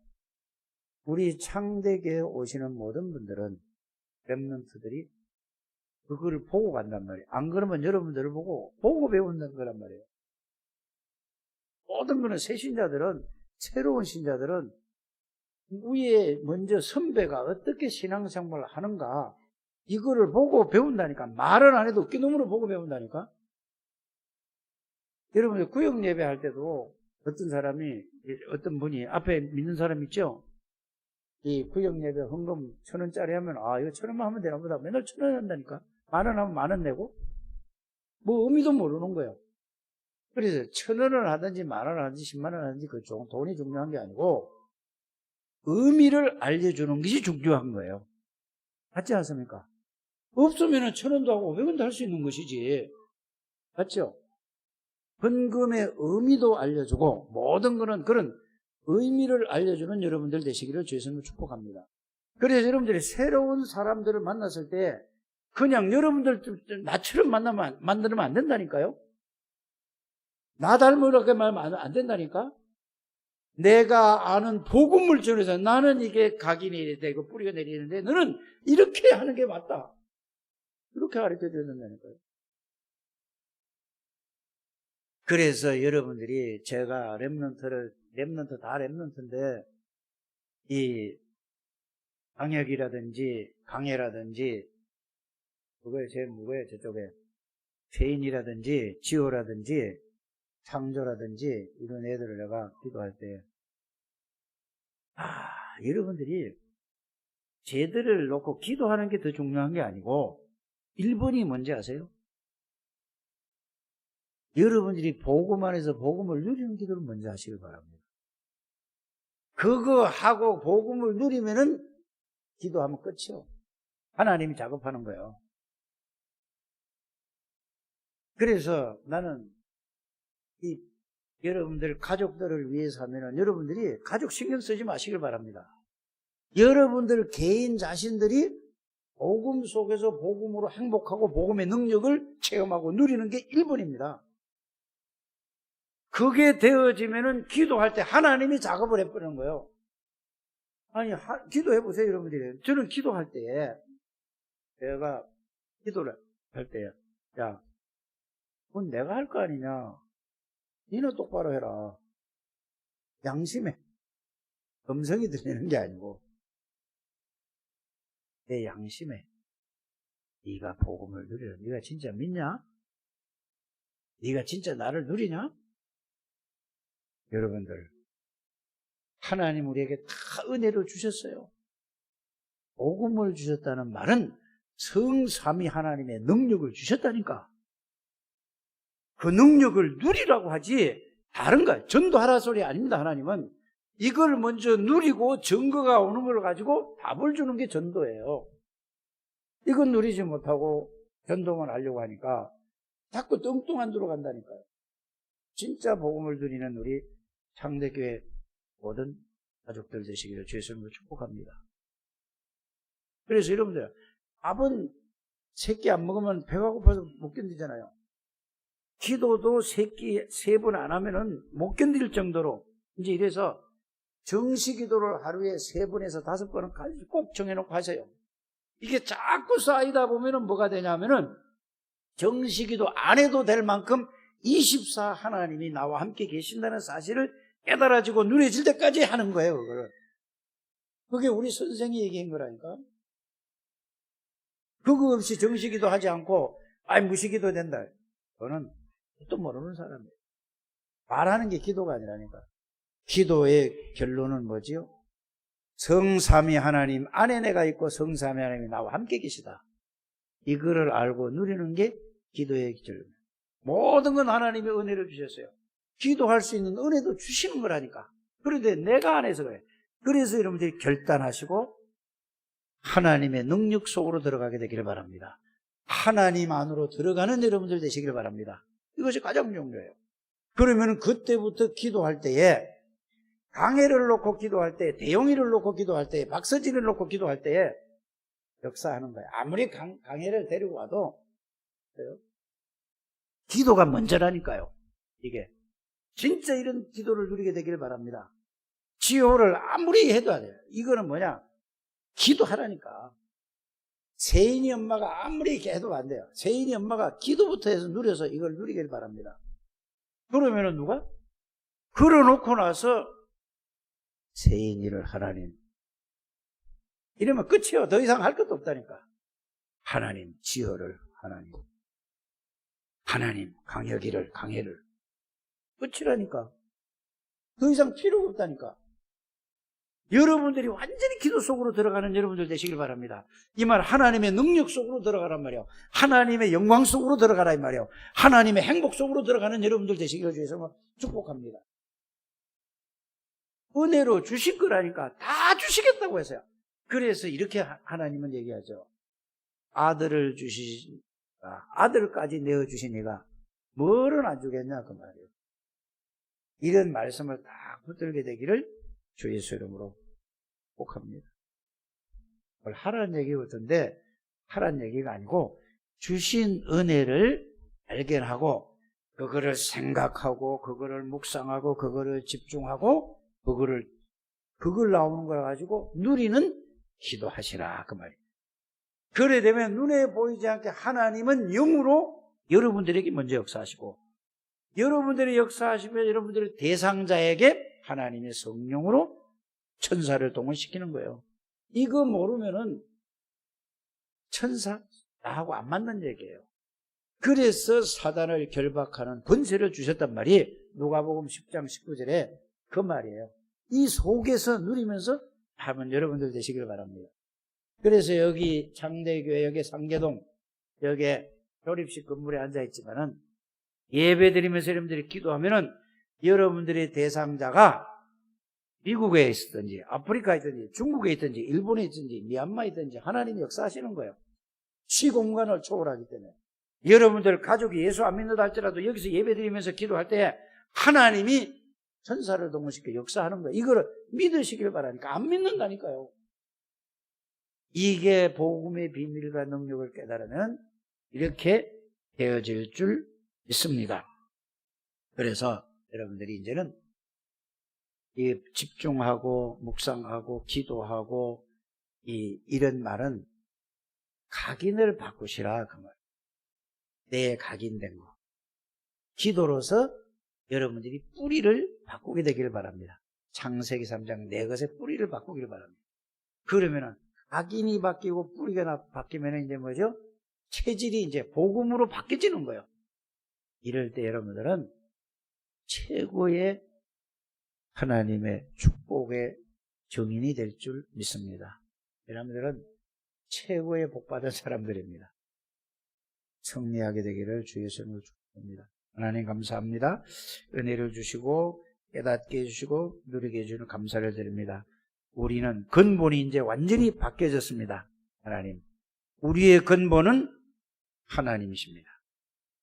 우리 창대교회에 오시는 모든 분들은 렘넌트들이 그걸 보고 간단 말이에요. 안 그러면 여러분들을 보고 배운다는 거란 말이에요. 모든 거는 새 신자들은 새로운 신자들은 위에 먼저 선배가 어떻게 신앙생활을 하는가 이거를 보고 배운다니까. 말은 안 해도 어깨너머로 보고 배운다니까. 여러분들 구역 예배할 때도 어떤 사람이, 어떤 분이 앞에 믿는 사람 있죠? 이 구역예배 헌금 1,000원짜리 하면, 아, 이거 1,000원만 하면 되나 보다. 맨날 1,000원 한다니까. 10,000원 하면 10,000원 내고. 뭐 의미도 모르는 거예요. 그래서 1,000원을 하든지 10,000원을 하든지 10만 원 하든지 그 돈이 중요한 게 아니고 의미를 알려주는 것이 중요한 거예요. 맞지 않습니까? 없으면 1,000원도 하고 500원도 할 수 있는 것이지. 맞죠? 헌금의 의미도 알려주고 모든 거는 그런 의미를 알려주는 여러분들 되시기를 주의 이름으로 축복합니다. 그래서 여러분들이 새로운 사람들을 만났을 때 그냥 여러분들 나처럼 만들면 안 된다니까요. 나 닮으라고 말하면 안 된다니까. 내가 아는 복음을 전해서 나는 이게 각이 내려야 되고 뿌리가 내리는데 너는 이렇게 하는 게 맞다. 이렇게 가르쳐줘야 된다니까요. 그래서 여러분들이 제가 렘넌트 다 렘넌트인데 이 강혁이라든지 강해라든지 그거에 제일 무거워요. 저쪽에 페인이라든지 지호라든지 창조라든지 이런 애들을 내가 기도할 때 여러분들이 쟤들을 놓고 기도하는 게 더 중요한 게 아니고 1번이 뭔지 아세요? 여러분들이 복음 안에서 복음을 누리는 기도를 먼저 하시길 바랍니다. 그거 하고 복음을 누리면은 기도하면 끝이요. 하나님이 작업하는 거예요. 그래서 나는 이 여러분들 가족들을 위해서 하면은 여러분들이 가족 신경 쓰지 마시길 바랍니다. 여러분들 개인 자신들이 복음 속에서 복음으로 행복하고 복음의 능력을 체험하고 누리는 게 1번입니다. 그게 되어지면은 기도할 때 하나님이 작업을 해버리는 거예요. 아니, 기도해 보세요, 여러분들이. 저는 기도할 때에, 내가 기도를 할 때에, 야, 그건 내가 할 거 아니냐. 니는 똑바로 해라. 양심에, 음성이 들리는 게 아니고, 내 양심에, 네가 복음을 누리라. 네가 진짜 믿냐? 네가 진짜 나를 누리냐? 여러분들, 하나님 우리에게 다 은혜를 주셨어요. 복음을 주셨다는 말은 성삼위 하나님의 능력을 주셨다니까. 그 능력을 누리라고 하지 다른 거야. 전도하라 소리 아닙니다. 하나님은 이걸 먼저 누리고 증거가 오는 걸 가지고 답을 주는 게 전도예요. 이건 누리지 못하고 전도만 하려고 하니까 자꾸 뚱뚱한 데로 간다니까요. 진짜 복음을 누리는 우리 창대교회 모든 가족들 되시기를 주의 이름으로 축복합니다. 그래서 여러분들, 밥은 새끼 안 먹으면 배가 고파서 못 견디잖아요. 기도도 새끼 3번 안 하면은 못 견딜 정도로 이제 이래서 정시 기도를 하루에 3번에서 5번은 꼭 정해놓고 하세요. 이게 자꾸 쌓이다 보면은 뭐가 되냐면은 정시 기도 안 해도 될 만큼 24 하나님이 나와 함께 계신다는 사실을 깨달아지고 누려질 때까지 하는 거예요, 그거를. 그게 우리 선생이 얘기한 거라니까. 그거 없이 정시기도 하지 않고, 무시기도 된다. 그거는 또 모르는 사람이에요. 말하는 게 기도가 아니라니까. 기도의 결론은 뭐지요? 성삼위 하나님 안에 내가 있고 성삼위 하나님이 나와 함께 계시다. 이거를 알고 누리는 게 기도의 결론이에요. 모든 건 하나님의 은혜를 주셨어요. 기도할 수 있는 은혜도 주시는 거라니까. 그런데 내가 안 해서 그래. 그래서 여러분들이 결단하시고 하나님의 능력 속으로 들어가게 되기를 바랍니다. 하나님 안으로 들어가는 여러분들 되시기를 바랍니다. 이것이 가장 중요해요. 그러면 그때부터 기도할 때에 강해를 놓고 기도할 때, 대용이를 놓고 기도할 때, 박서진을 놓고 기도할 때에 역사하는 거예요. 아무리 강해를 데리고 와도 기도가 먼저라니까요. 이게 진짜 이런 기도를 누리게 되기를 바랍니다. 지호를 아무리 해도 안 돼요. 이거는 뭐냐? 기도하라니까. 세인이 엄마가 아무리 해도 안 돼요. 세인이 엄마가 기도부터 해서 누려서 이걸 누리길 바랍니다. 그러면은 누가? 걸어놓고 나서 세인이를 하나님. 이러면 끝이에요. 더 이상 할 것도 없다니까. 하나님, 지호를 하나님. 하나님, 강혁이를, 강해를. 끝이라니까. 더 이상 필요가 없다니까. 여러분들이 완전히 기도 속으로 들어가는 여러분들 되시길 바랍니다. 이 말 하나님의 능력 속으로 들어가란 말이에요. 하나님의 영광 속으로 들어가라 이 말이에요. 하나님의 행복 속으로 들어가는 여러분들 되시기를 주여서 축복합니다. 은혜로 주실 거라니까 다 주시겠다고 해서요. 그래서 이렇게 하나님은 얘기하죠. 아들을 아들까지 내어주시니가 뭐를 안 주겠냐 그 말이에요. 이런 말씀을 딱 붙들게 되기를 주 예수 이름으로 축복합니다. 뭘 하라는 얘기 같은데 하라는 얘기가 아니고 주신 은혜를 발견하고 그거를 생각하고 그거를 묵상하고 그거를 집중하고 그걸 나오는 걸 가지고 누리는 기도하시라 그 말이에요. 그래 되면 눈에 보이지 않게 하나님은 영으로 여러분들에게 먼저 역사하시고 여러분들이 역사하시면 여러분들의 대상자에게 하나님의 성령으로 천사를 동원시키는 거예요. 이거 모르면은 천사 나하고 안 맞는 얘기예요. 그래서 사단을 결박하는 권세를 주셨단 말이 누가복음 10장 19절에 그 말이에요. 이 속에서 누리면서 하면 여러분들 되시길 바랍니다. 그래서 여기 창대교회 여기 상계동 여기 조립식 건물에 앉아있지만은 예배 드리면서 여러분들이 기도하면은 여러분들의 대상자가 미국에 있든지 아프리카에 있든지 중국에 있든지 일본에 있든지 미얀마에 있든지 하나님이 역사하시는 거예요. 시공간을 초월하기 때문에 여러분들 가족이 예수 안 믿는다 할지라도 여기서 예배 드리면서 기도할 때 하나님이 천사를 동원시켜 역사하는 거예요. 이거를 믿으시길 바라니까 안 믿는다니까요. 이게 복음의 비밀과 능력을 깨달으면 이렇게 되어질 줄 믿습니다. 그래서 여러분들이 이제는 이 집중하고 묵상하고 기도하고 이런 말은 각인을 바꾸시라 그 말. 내 각인된 거. 기도로서 여러분들이 뿌리를 바꾸게 되기를 바랍니다. 창세기 3장 내 것의 뿌리를 바꾸기를 바랍니다. 그러면은 각인이 바뀌고 뿌리가 바뀌면은 이제 뭐죠? 체질이 이제 복음으로 바뀌어지는 거예요. 이럴 때 여러분들은 최고의 하나님의 축복의 증인이 될 줄 믿습니다. 여러분들은 최고의 복받은 사람들입니다. 승리하게 되기를 주 예수님으로 축복합니다. 하나님 감사합니다. 은혜를 주시고 깨닫게 해주시고 누리게 해주시는 감사를 드립니다. 우리는 근본이 이제 완전히 바뀌어졌습니다. 하나님, 우리의 근본은 하나님이십니다.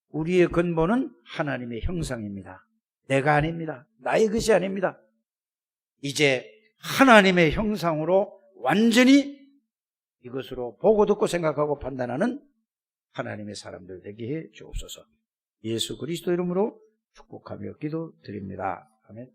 우리의 근본은 하나님의 형상입니다. 내가 아닙니다. 나의 것이 아닙니다. 이제 하나님의 형상으로 완전히 이것으로 보고 듣고 생각하고 판단하는 하나님의 사람들 되게 해 주옵소서. 예수 그리스도 이름으로 축복하며 기도드립니다. 아멘.